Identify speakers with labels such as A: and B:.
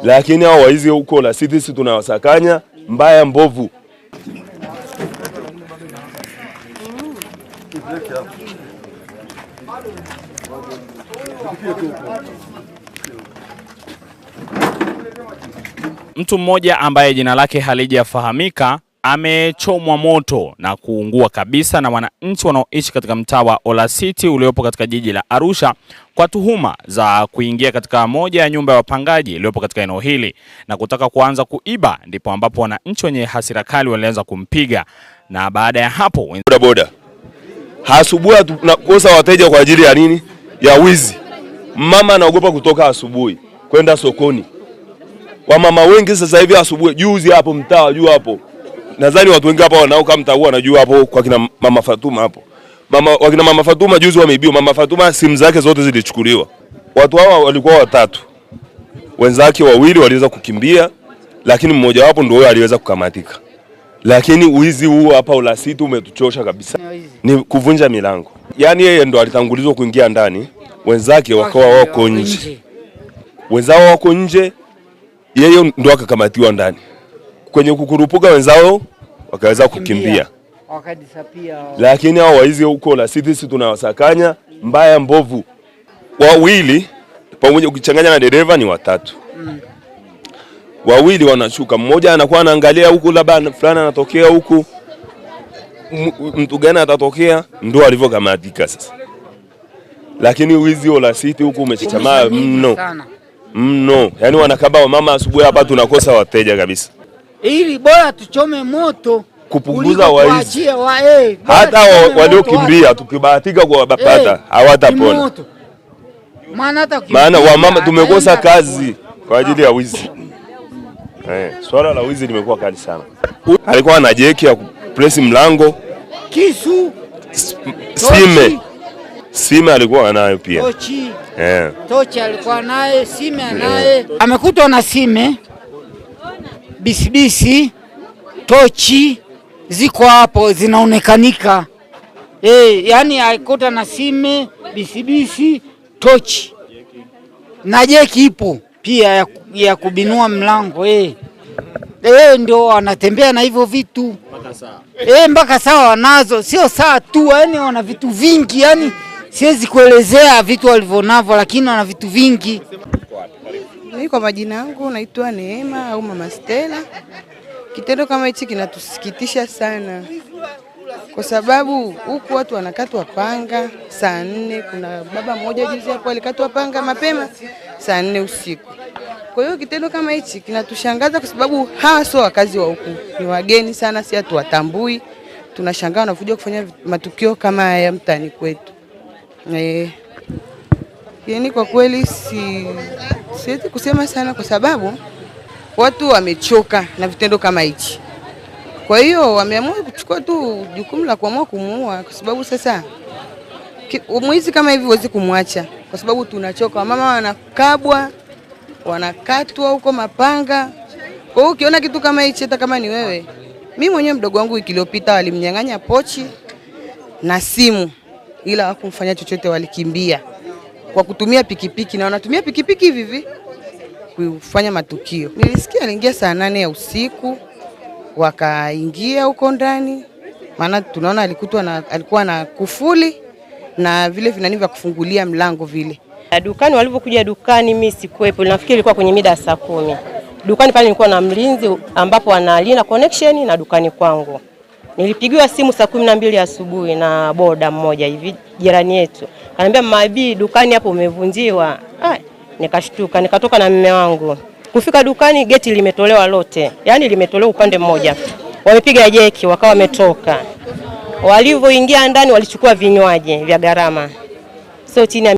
A: lakini hao waizi huko la sisi tunawasakanya mbaya mbovu.
B: Mtu mmoja ambaye jina lake halijafahamika amechomwa moto na kuungua kabisa na wananchi wanaoishi katika mtaa wa Olasiti uliopo katika jiji la Arusha kwa tuhuma za kuingia katika moja ya nyumba ya wapangaji iliyopo katika eneo hili na kutaka kuanza kuiba. Ndipo ambapo wananchi wenye hasira kali walianza kumpiga, na baada ya hapo
A: boda asubuhi tunakosa wateja kwa ajili ya nini? Ya wizi. Mama anaogopa kutoka asubuhi kwenda sokoni. Wamama wengi sasa hivi asubuhi, juzi hapo mtaa juu hapo, nadhani watu wengi hapa wanaoka mtaa huo wanajua hapo kwa kina Mama Fatuma hapo. Wakina Mama Fatuma juzi wameibiwa. Mama Fatuma simu zake zote zilichukuliwa. Watu hao walikuwa watatu. Wenzake wawili waliweza kukimbia, lakini mmoja wapo ndio aliweza kukamatika. Lakini uizi huu hapa Olasiti umetuchosha kabisa. Ni kuvunja milango. Yaani yeye ndo alitangulizwa kuingia ndani, wenzake wakawa wako nje. Wenzao wako nje, yeye ndo akakamatiwa ndani. Kwenye kukurupuka wenzao wakaweza kukimbia.
C: Wakadisapia.
A: Lakini hao waizi huko Olasiti sisi tunawasakanya mbaya mbovu. Wawili pamoja ukichanganya na dereva ni watatu. Wawili wanashuka, mmoja anakuwa anaangalia huku labda fulani anatokea huku, mtu gani atatokea, ndio alivyokamatika sasa. Lakini wizi Olasiti huku umechachamaa mno. Yaani wanakaba mama asubuhi hapa tunakosa wateja kabisa.
C: Ili bora tuchome moto
A: kupunguza waizi. Hata waliokimbia tukibahatika kwa bapata hawatapona. Maana wamama tumekosa kazi kwa ajili ya wizi. Swala la wizi limekuwa kali sana. Alikuwa na jeki ya kupress mlango,
C: kisu,
A: sime alikuwa nayo pia.
C: Tochi alikuwa naye, sime naye. Amekutwa na sime, bisibisi, tochi ziko hapo zinaonekanika. Yani alikuta na sime, bisibisi, tochi na jeki ipo pia ya kubinua mlango. Ndio anatembea na hivyo vitu mpaka saa wanazo, sio saa tu, yani wana vitu vingi, yani siwezi kuelezea vitu walivyonavyo, lakini wana vitu vingi.
D: Mimi kwa majina yangu naitwa Neema au Mama Stella. Kitendo kama hichi kinatusikitisha sana, kwa sababu huku watu wanakatwa panga saa 4. Kuna baba mmoja juzi hapo alikatwa panga mapema saa 4 usiku. Kwa hiyo kitendo kama hichi kinatushangaza, kwa sababu hawa sio wakazi wa huku, ni wageni sana, si hatuwatambui. Tunashangaa wanakuja kufanya matukio kama haya mtaani kwetu. Yani kwa kweli siwezi kusema sana, kwa sababu watu wamechoka na vitendo kama hichi. Kwa hiyo wameamua kuchukua tu jukumu la kuamua kumuua, kwa sababu sasa mwizi kama hivi huwezi kumwacha, kwa sababu tunachoka. Mama wanakabwa, wanakatwa huko mapanga. Kwa hiyo ukiona kitu kama hichi, hata kama ni wewe, mimi mwenyewe mdogo wangu wiki iliyopita walimnyang'anya pochi na simu, ila hawakumfanya chochote, walikimbia kwa kutumia pikipiki, na wanatumia pikipiki hivi kufanya matukio. Nilisikia aliingia saa 8 ya usiku, wakaingia huko ndani, maana tunaona alikuwa na kufuli na vile vinani vya kufungulia mlango vile.
E: Dukani walipokuja dukani mimi sikuwepo, nafikiri ilikuwa kwenye mida saa 10. Dukani pale nilikuwa na mlinzi ambapo analinda connection na dukani kwangu. Nilipigiwa simu saa 12 asubuhi na boda mmoja hivi jirani yetu. Kaniambia Mama, dukani hapo umevunjiwa. Nikashtuka, nikatoka na mume wangu. Kufika dukani geti limetolewa lote. Yaani limetolewa upande mmoja. Wamepiga jeki wakawa wametoka. Walivyoingia ndani walichukua vinywaji vya gharama. Sio chini